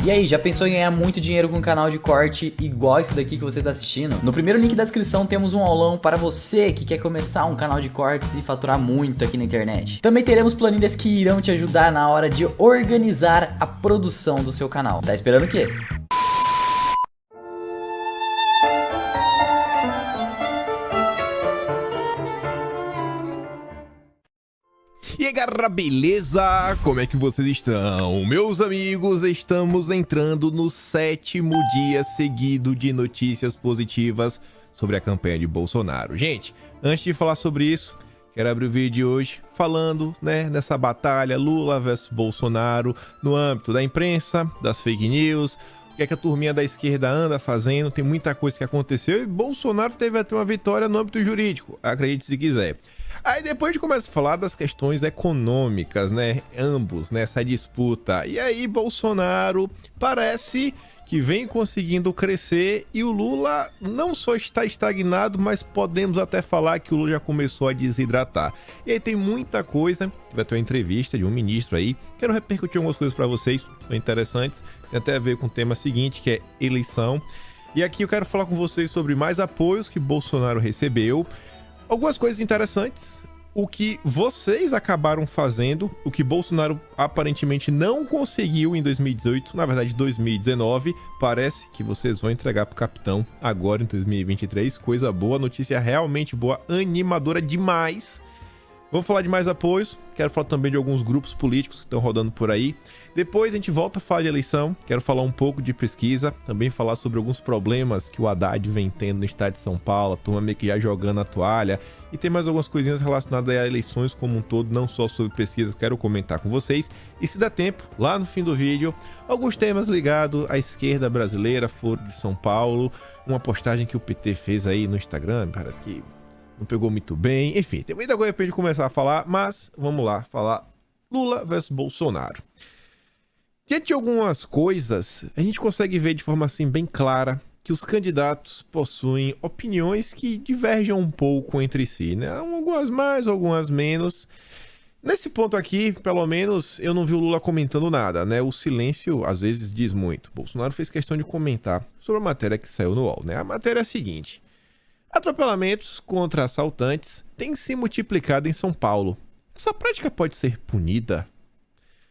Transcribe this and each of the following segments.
E aí, já pensou em ganhar muito dinheiro com um canal de corte igual esse daqui que você está assistindo? No primeiro link da descrição temos um aulão para você que quer começar um canal de cortes e faturar muito aqui na internet. Também teremos planilhas que irão te ajudar na hora de organizar a produção do seu canal. Tá esperando o quê? E aí galera, beleza? Como é que vocês estão? Meus amigos, estamos entrando no 7º dia seguido de notícias positivas sobre a campanha de Bolsonaro. Gente, antes de falar sobre isso, quero abrir o vídeo de hoje falando, nessa batalha Lula versus Bolsonaro no âmbito da imprensa, das fake news, o que é que a turminha da esquerda anda fazendo, tem muita coisa que aconteceu e Bolsonaro teve até uma vitória no âmbito jurídico, acredite se quiser. Aí depois a gente começa a falar das questões econômicas, ambos, essa disputa. E aí Bolsonaro parece que vem conseguindo crescer e o Lula não só está estagnado, mas podemos até falar que o Lula já começou a desidratar. E aí tem muita coisa, vai ter uma entrevista de um ministro aí, quero repercutir algumas coisas para vocês, são interessantes, tem até a ver com o tema seguinte, que é eleição. E aqui eu quero falar com vocês sobre mais apoios que Bolsonaro recebeu, algumas coisas interessantes, o que vocês acabaram fazendo, o que Bolsonaro aparentemente não conseguiu em 2018, na verdade 2019, parece que vocês vão entregar pro capitão agora em 2023, coisa boa, notícia realmente boa, animadora demais. Vamos falar de mais apoios, quero falar também de alguns grupos políticos que estão rodando por aí. Depois a gente volta a falar de eleição, quero falar um pouco de pesquisa, também falar sobre alguns problemas que o Haddad vem tendo no estado de São Paulo, a turma meio que já jogando a toalha. E tem mais algumas coisinhas relacionadas a eleições como um todo, não só sobre pesquisa, que eu quero comentar com vocês. E se der tempo, lá no fim do vídeo, alguns temas ligados à esquerda brasileira, Foro de São Paulo, uma postagem que o PT fez aí no Instagram, parece que não pegou muito bem, enfim, tem muita coisa pra gente começar a falar, mas vamos lá, falar Lula versus Bolsonaro. Diante de algumas coisas, a gente consegue ver de forma assim bem clara que os candidatos possuem opiniões que divergem um pouco entre si, Algumas mais, algumas menos. Nesse ponto aqui, pelo menos, eu não vi o Lula comentando nada, O silêncio, às vezes, diz muito. Bolsonaro fez questão de comentar sobre a matéria que saiu no UOL, A matéria é a seguinte: atropelamentos contra assaltantes têm se multiplicado em São Paulo. Essa prática pode ser punida?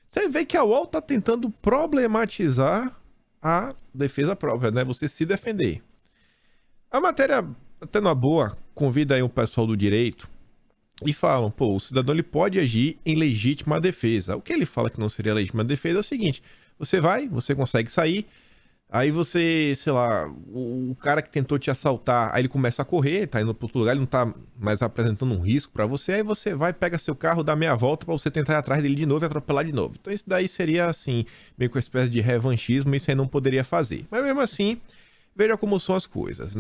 Você vê que a UOL está tentando problematizar a defesa própria, Você se defender. A matéria, até na boa, convida aí o pessoal do direito e falam, o cidadão ele pode agir em legítima defesa. O que ele fala que não seria legítima defesa é o seguinte: você consegue sair, aí você, sei lá, o cara que tentou te assaltar, aí ele começa a correr, tá indo para outro lugar, ele não tá mais apresentando um risco para você, aí você vai, pega seu carro, dá meia volta para você tentar ir atrás dele de novo e atropelar de novo. Então isso daí seria, assim, meio que uma espécie de revanchismo, isso aí não poderia fazer. Mas mesmo assim, veja como são as coisas,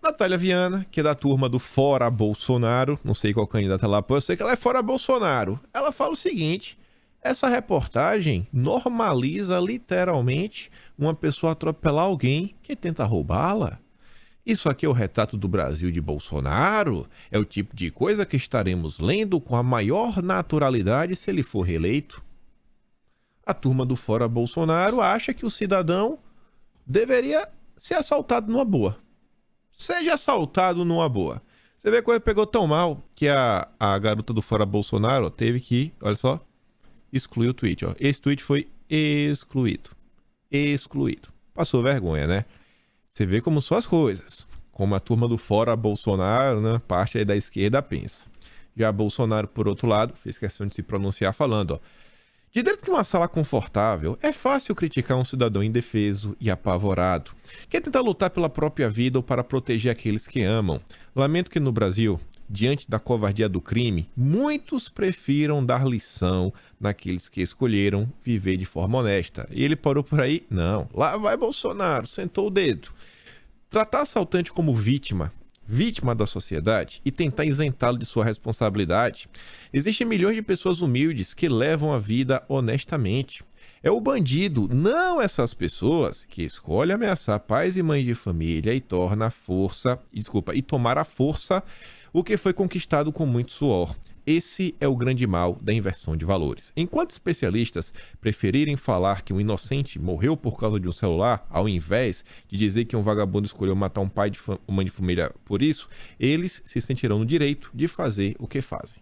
Natália Viana, que é da turma do Fora Bolsonaro, não sei qual candidata ela apoia, eu sei que ela é Fora Bolsonaro. Ela fala o seguinte: essa reportagem normaliza literalmente uma pessoa atropelar alguém que tenta roubá-la. Isso aqui é o retrato do Brasil de Bolsonaro? É o tipo de coisa que estaremos lendo com a maior naturalidade se ele for reeleito? A turma do Fora Bolsonaro acha que o cidadão deveria ser assaltado numa boa. Seja assaltado numa boa. Você vê que a coisa pegou tão mal que a garota do Fora Bolsonaro teve que, olha só, excluir o tweet, Esse tweet foi excluído. Passou vergonha, Você vê como são as coisas. Como a turma do Fora Bolsonaro, parte aí da esquerda pensa. Já Bolsonaro, por outro lado, fez questão de se pronunciar falando, de dentro de uma sala confortável, é fácil criticar um cidadão indefeso e apavorado, que tenta lutar pela própria vida ou para proteger aqueles que amam. Lamento que no Brasil, diante da covardia do crime, muitos prefiram dar lição naqueles que escolheram viver de forma honesta. E ele parou por aí? Não. Lá vai Bolsonaro, sentou o dedo. Tratar assaltante como vítima da sociedade e tentar isentá-lo de sua responsabilidade. Existem milhões de pessoas humildes que levam a vida honestamente. É o bandido, não essas pessoas, que escolhe ameaçar pais e mães de família e tomar à força o que foi conquistado com muito suor. Esse é o grande mal da inversão de valores. Enquanto especialistas preferirem falar que um inocente morreu por causa de um celular, ao invés de dizer que um vagabundo escolheu matar um pai de uma de família por isso, eles se sentirão no direito de fazer o que fazem.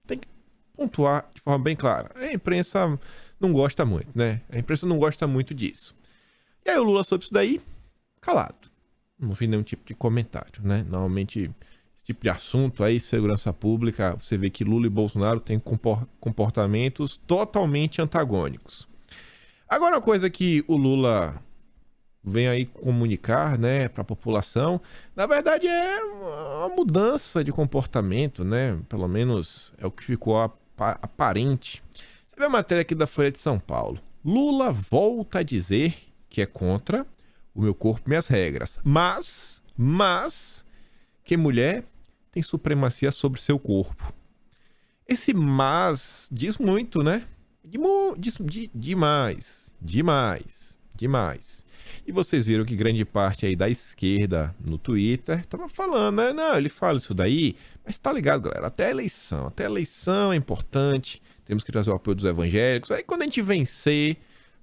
Tem que pontuar de forma bem clara. A imprensa não gosta muito, né? A imprensa não gosta muito disso. E aí o Lula sobre isso daí, calado. Não vi nenhum tipo de comentário, né? Normalmente, esse tipo de assunto aí, segurança pública, você vê que Lula e Bolsonaro têm comportamentos totalmente antagônicos. Agora, uma coisa que o Lula vem aí comunicar, né, para a população, na verdade é uma mudança de comportamento, né? Pelo menos é o que ficou aparente. Você vê a matéria aqui da Folha de São Paulo. Lula volta a dizer que é contra o meu corpo, minhas regras. Mas que mulher tem supremacia sobre seu corpo. Esse mas diz muito, né? Diz demais. E vocês viram que grande parte aí da esquerda no Twitter tava falando, né? Não, ele fala isso daí, mas tá ligado, galera? Até a eleição é importante. Temos que trazer o apoio dos evangélicos. Aí quando a gente vencer,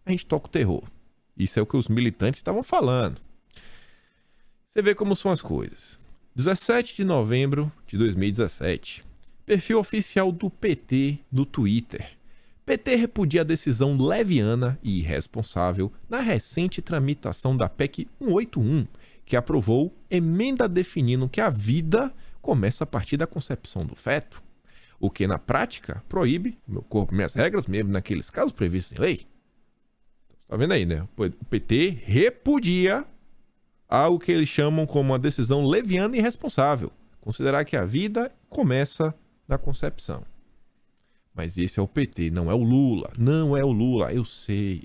a gente toca o terror. Isso é o que os militantes estavam falando. Você vê como são as coisas. 17 de novembro de 2017. Perfil oficial do PT no Twitter. PT repudia a decisão leviana e irresponsável na recente tramitação da PEC 181, que aprovou emenda definindo que a vida começa a partir da concepção do feto, o que na prática proíbe meu corpo, minhas regras, mesmo naqueles casos previstos em lei. Tá vendo aí, né? O PT repudia algo que eles chamam como uma decisão leviana e irresponsável, considerar que a vida começa na concepção. Mas esse é o PT, não é o Lula. Não é o Lula, eu sei.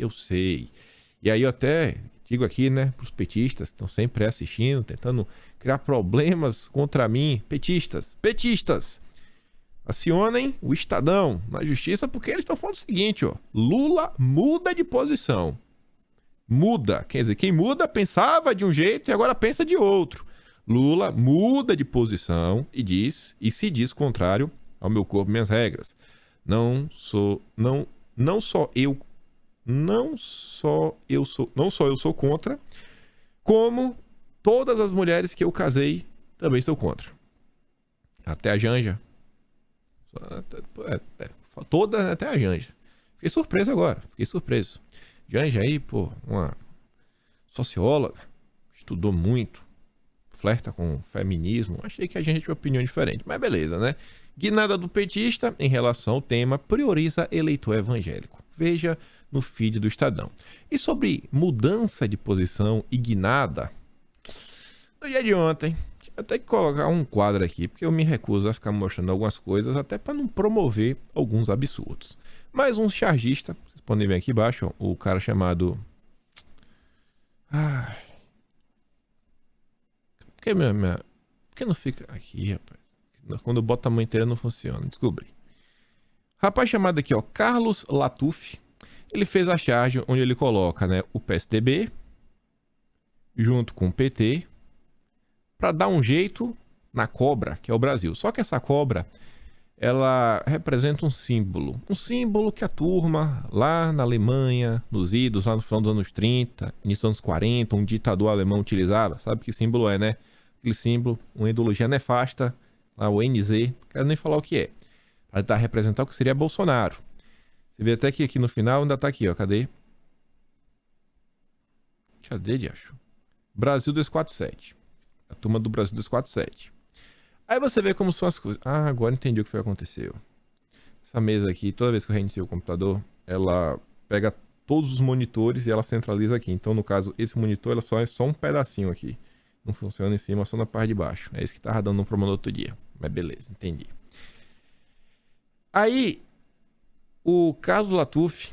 E aí eu até digo aqui, né, pros petistas que estão sempre assistindo, tentando criar problemas contra mim. Petistas, acionem o Estadão na justiça, porque eles estão falando o seguinte, ó. Lula muda de posição. Muda, quer dizer, quem muda pensava de um jeito e agora pensa de outro. Lula muda de posição e se diz contrário ao meu corpo, minhas regras. Não só eu sou contra, como todas as mulheres que eu casei também sou contra. Até a Janja. Todas até a Janja. Fiquei surpreso agora, Janja aí, pô, uma socióloga, estudou muito, flerta com feminismo. Achei que a gente tinha opinião diferente, mas beleza, né? Guinada do petista em relação ao tema prioriza eleitor evangélico. Veja no feed do Estadão. E sobre mudança de posição e guinada, no dia de ontem, eu tenho que colocar um quadro aqui, porque eu me recuso a ficar mostrando algumas coisas, até para não promover alguns absurdos. Mas um chargista, vocês podem ver aqui embaixo, ó, o cara chamado... Por que não fica aqui, rapaz? Quando eu boto a mão inteira não funciona, descobri. Rapaz chamado aqui, ó, Carlos Latuf, ele fez a charge onde ele coloca, né, o PSDB junto com o PT para dar um jeito na cobra, que é o Brasil. Só que essa cobra, ela representa um símbolo que a turma lá na Alemanha, nos idos, lá no final dos anos 30, início dos anos 40, um ditador alemão utilizava. Sabe que símbolo é, né? Aquele símbolo, uma ideologia nefasta, lá o NZ, não quero nem falar o que é. Para tentar representar o que seria Bolsonaro. Você vê até que aqui no final ainda tá aqui, ó. Cadê, diacho? Brasil 247. A turma do Brasil 247. Aí você vê como são as coisas. Ah, agora entendi o que foi que aconteceu. Essa mesa aqui, toda vez que eu reinicio o computador, ela pega todos os monitores e ela centraliza aqui. Então, no caso, esse monitor ela só é só um pedacinho aqui. Não funciona em cima, só na parte de baixo. É isso que tava dando um problema no outro dia. Mas beleza, entendi. Aí, o Carlos Latuf,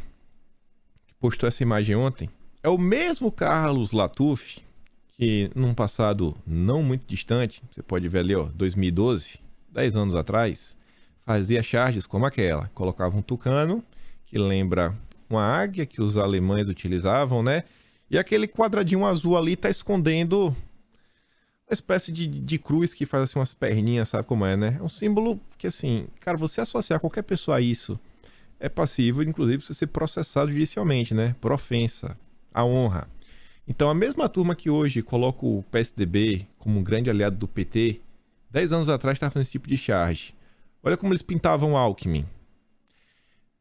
que postou essa imagem ontem, é o mesmo Carlos Latuf que num passado não muito distante, você pode ver ali, ó, 2012, 10 anos atrás, fazia charges como aquela. Colocava um tucano, que lembra uma águia que os alemães utilizavam, né? E aquele quadradinho azul ali tá escondendo espécie de cruz que faz assim umas perninhas, sabe como é, né? É um símbolo que, assim, cara, você associar qualquer pessoa a isso é passível, inclusive, você ser processado judicialmente, né? Por ofensa à honra. Então, a mesma turma que hoje coloca o PSDB como um grande aliado do PT, 10 anos atrás estava fazendo esse tipo de charge. Olha como eles pintavam o Alckmin.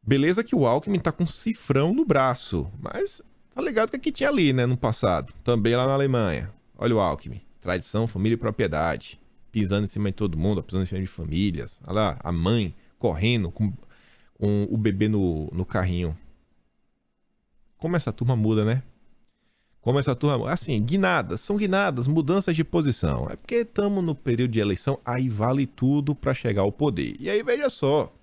Beleza que o Alckmin tá com um cifrão no braço, mas tá ligado que aqui tinha ali, né, no passado. Também lá na Alemanha. Olha o Alckmin. Tradição, família e propriedade. Pisando em cima de todo mundo, pisando em cima de famílias. Olha lá, a mãe correndo com o bebê no carrinho. Como essa turma muda, né? Como essa turma... Assim, guinadas. São guinadas, mudanças de posição. É porque estamos no período de eleição, aí vale tudo pra chegar ao poder. E aí, veja só.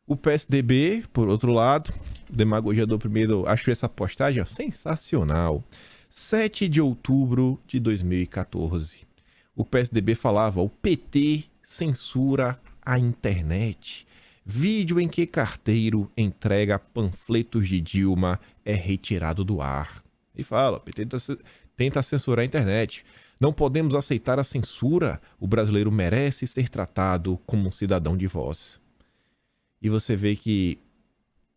O PSDB, por outro lado, o demagogiador primeiro achou essa postagem ó, sensacional. 7 de outubro de 2014. O PSDB falava, o PT censura a internet. Vídeo em que carteiro entrega panfletos de Dilma é retirado do ar. E fala, o PT tenta censurar a internet. Não podemos aceitar a censura. O brasileiro merece ser tratado como um cidadão de voz. E você vê que,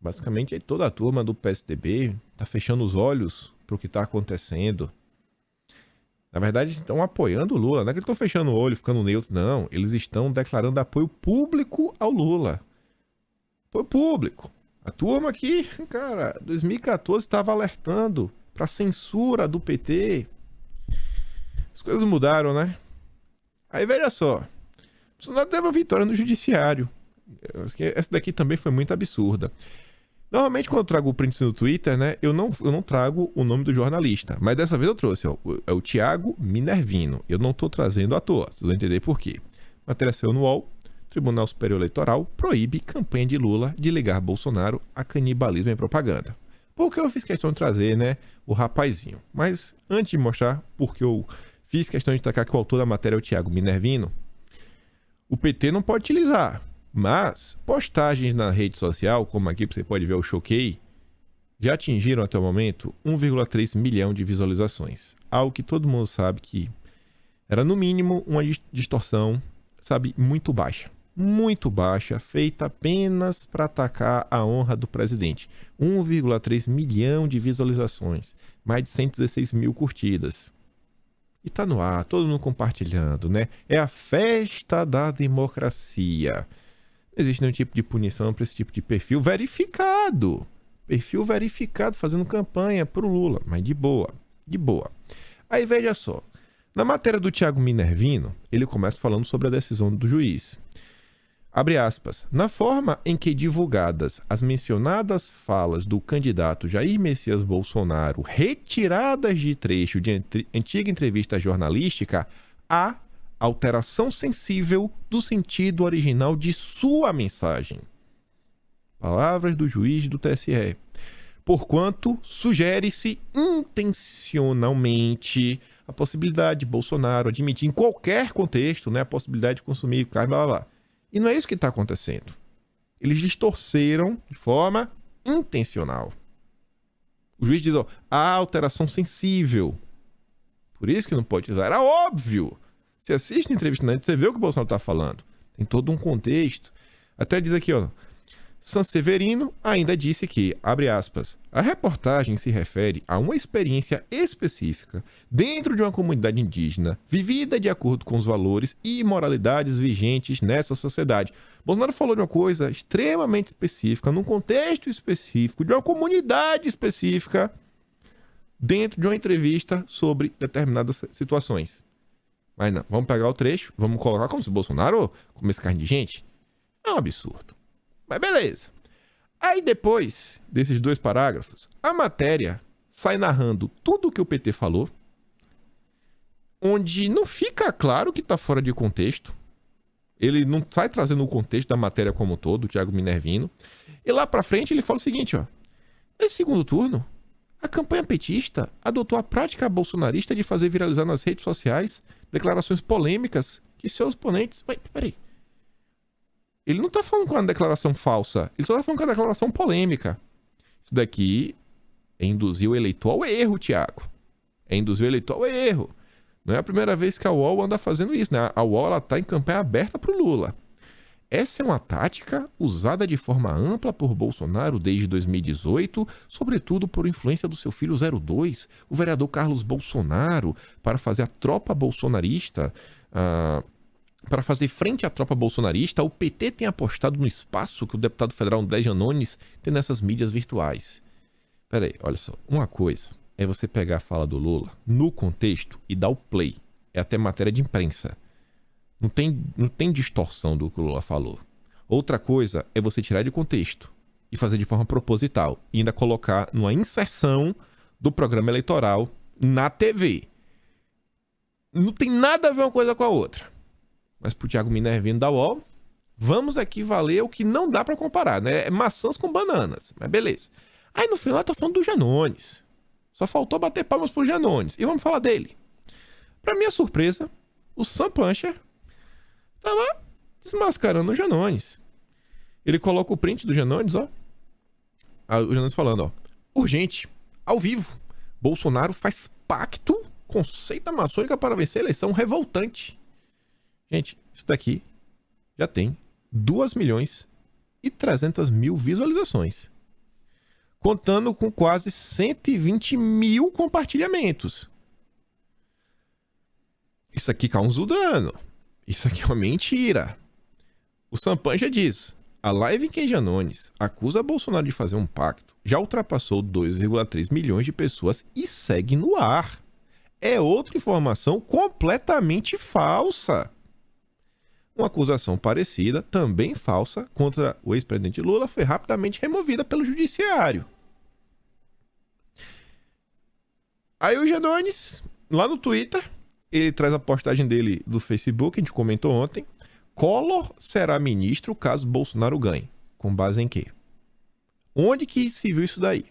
basicamente, toda a turma do PSDB tá fechando os olhos pro que tá acontecendo. Na verdade, estão apoiando o Lula. Não é que eles estão fechando o olho, ficando neutro, não. Eles estão declarando apoio público ao Lula. Apoio público. A turma aqui, cara, 2014 estava alertando pra censura do PT. As coisas mudaram, né? Aí, veja só. O Bolsonaro teve uma vitória no judiciário. Essa daqui também foi muito absurda. Normalmente quando eu trago o print no Twitter, né, eu não trago o nome do jornalista, mas dessa vez eu trouxe, ó, é o Thiago Minervino. Eu não tô trazendo à toa, vocês vão entender por quê. Matéria saiu no UOL. Tribunal Superior Eleitoral proíbe campanha de Lula de ligar Bolsonaro a canibalismo e propaganda. Por que eu fiz questão de trazer, né, o rapazinho? Mas antes de mostrar por que eu fiz questão de destacar que o autor da matéria é o Thiago Minervino, o PT não pode utilizar. Mas postagens na rede social, como aqui você pode ver o Choquei, já atingiram até o momento 1,3 milhão de visualizações. Algo que todo mundo sabe que era no mínimo uma distorção, sabe, muito baixa. Muito baixa, feita apenas para atacar a honra do presidente. 1,3 milhão de visualizações, mais de 116 mil curtidas. E tá no ar, todo mundo compartilhando, né? É a festa da democracia. Não existe nenhum tipo de punição para esse tipo de perfil verificado. Perfil verificado fazendo campanha pro Lula. Mas de boa, de boa. Aí veja só. Na matéria do Thiago Minervino, ele começa falando sobre a decisão do juiz. Abre aspas. Na forma em que divulgadas as mencionadas falas do candidato Jair Messias Bolsonaro, retiradas de trecho de antiga entrevista jornalística, há alteração sensível do sentido original de sua mensagem. Palavras do juiz do TSE. Porquanto sugere-se intencionalmente a possibilidade de Bolsonaro admitir em qualquer contexto, né, a possibilidade de consumir carne, blá, blá, blá. E não é isso que está acontecendo. Eles distorceram de forma intencional. O juiz diz, ó, há alteração sensível. Por isso que não pode usar. Era óbvio. Você assiste a entrevista na você vê o que o Bolsonaro está falando. Tem todo um contexto. Até diz aqui, ó. Sanseverino ainda disse que, abre aspas, a reportagem se refere a uma experiência específica dentro de uma comunidade indígena, vivida de acordo com os valores e moralidades vigentes nessa sociedade. Bolsonaro falou de uma coisa extremamente específica, num contexto específico, de uma comunidade específica, dentro de uma entrevista sobre determinadas situações. Mas não, vamos pegar o trecho, vamos colocar como se o Bolsonaro comesse carne de gente? É um absurdo. Mas beleza. Aí depois desses 2 parágrafos, a matéria sai narrando tudo o que o PT falou, onde não fica claro que está fora de contexto. Ele não sai trazendo o contexto da matéria como um todo, o Thiago Minervino. E lá pra frente ele fala o seguinte, ó. Nesse segundo turno, a campanha petista adotou a prática bolsonarista de fazer viralizar nas redes sociais declarações polêmicas de seus oponentes. Ué, peraí. Ele não tá falando com uma declaração falsa. Ele só tá falando com uma declaração polêmica. Isso daqui é induzir o eleitor ao erro, Thiago. É induzir o eleitor ao erro. Não é a primeira vez que a UOL anda fazendo isso, né? A UOL está em campanha aberta para o Lula. Essa é uma tática usada de forma ampla por Bolsonaro desde 2018, sobretudo por influência do seu filho 02, o vereador Carlos Bolsonaro, para fazer a tropa bolsonarista, para fazer frente à tropa bolsonarista. O PT tem apostado no espaço que o deputado federal André Janones tem nessas mídias virtuais. Peraí, olha só, uma coisa é você pegar a fala do Lula no contexto e dar o play. É até matéria de imprensa. Não tem distorção do que o Lula falou. Outra coisa é você tirar de contexto e fazer de forma proposital. E ainda colocar numa inserção do programa eleitoral na TV. Não tem nada a ver uma coisa com a outra. Mas pro Thiago Minervino da UOL, vamos aqui valer o que não dá pra comparar, né? É maçãs com bananas, mas beleza. Aí no final tá falando do Janones. Só faltou bater palmas pro Janones. E vamos falar dele. Pra minha surpresa, o Sam Puncher tava desmascarando o Janones. Ele coloca o print do Janones, ó. O Janones falando, ó. Urgente, ao vivo. Bolsonaro faz pacto com seita maçônica para vencer a eleição. Revoltante. Gente, isso daqui já tem 2.300.000 visualizações. Contando com quase 120.000 compartilhamentos. Isso aqui causa um dano. Isso aqui é uma mentira. O Sampan já diz. A live em que Janones acusa Bolsonaro de fazer um pacto já ultrapassou 2,3 milhões de pessoas e segue no ar. É outra informação completamente falsa. Uma acusação parecida, também falsa, contra o ex-presidente Lula foi rapidamente removida pelo judiciário. Aí o Janones, lá no Twitter, ele traz a postagem dele do Facebook, a gente comentou ontem. Collor será ministro caso Bolsonaro ganhe. Com base em quê? Onde que se viu isso daí?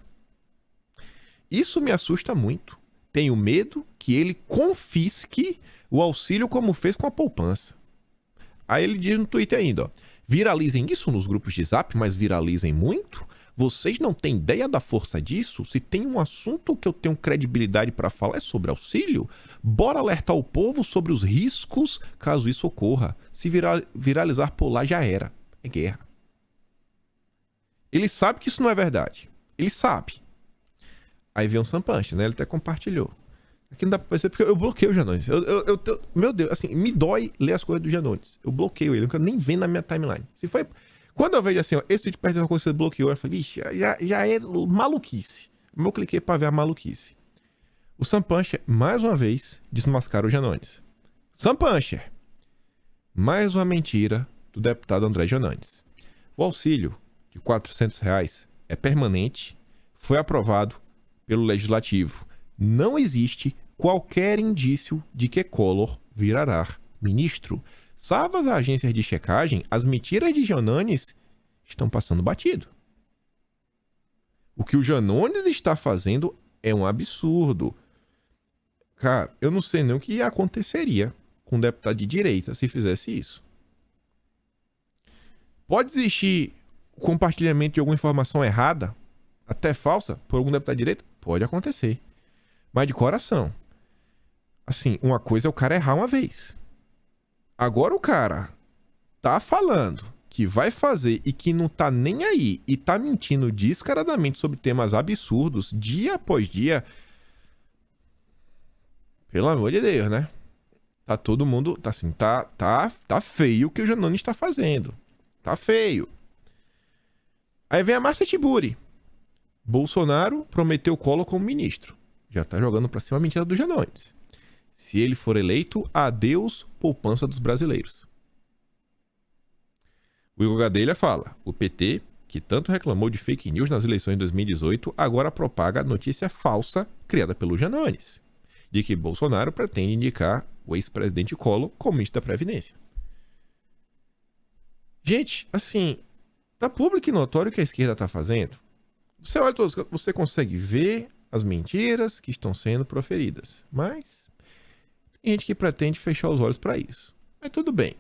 Isso me assusta muito. Tenho medo que ele confisque o auxílio como fez com a poupança. Aí ele diz no Twitter ainda, ó. Viralizem isso nos grupos de Zap, mas viralizem muito? Vocês não têm ideia da força disso? Se tem um assunto que eu tenho credibilidade para falar é sobre auxílio, bora alertar o povo sobre os riscos caso isso ocorra. Se viralizar por lá já era. É guerra. Ele sabe que isso não é verdade. Ele sabe. Aí vem um Sampanche, né? Ele até compartilhou. Aqui não dá pra perceber porque eu bloqueio o Janones. Meu Deus, assim, me dói ler as coisas do Janones. Eu bloqueio ele, eu não quero nem ver na minha timeline. Se foi... Quando eu vejo assim, ó, esse tweet perto de uma coisa que você bloqueou, eu falei, vixe, já é maluquice. Eu cliquei pra ver a maluquice. O Sam Puncher, mais uma vez, desmascara o Janones. Sam Puncher. Mais uma mentira do deputado André Janones. O auxílio de R$400 é permanente, foi aprovado pelo Legislativo. Não existe qualquer indício de que Collor virará ministro. Salvo as agências de checagem, as mentiras de Janones estão passando batido. O que o Janones está fazendo é um absurdo. Cara, eu não sei nem o que aconteceria com um deputado de direita se fizesse isso. Pode existir o compartilhamento de alguma informação errada, até falsa, por algum deputado de direita? Pode acontecer. Mas de coração. Assim, uma coisa é o cara errar uma vez. Agora o cara tá falando que vai fazer e que não tá nem aí e tá mentindo descaradamente sobre temas absurdos dia após dia. Pelo amor de Deus, né? Tá todo mundo, tá assim, tá feio o que o Janones tá fazendo. Tá feio. Aí vem a Márcia Tiburi. Bolsonaro prometeu Collor como ministro. Já tá jogando pra cima a mentira do Janones. Se ele for eleito, adeus poupança dos brasileiros. O Igor Gadelha fala, o PT, que tanto reclamou de fake news nas eleições de 2018, agora propaga notícia falsa criada pelo Janones, de que Bolsonaro pretende indicar o ex-presidente Collor como ministro da Previdência. Gente, assim, tá público e notório o que a esquerda tá fazendo. Você olha todos, você consegue ver as mentiras que estão sendo proferidas, mas tem gente que pretende fechar os olhos para isso. Mas tudo bem.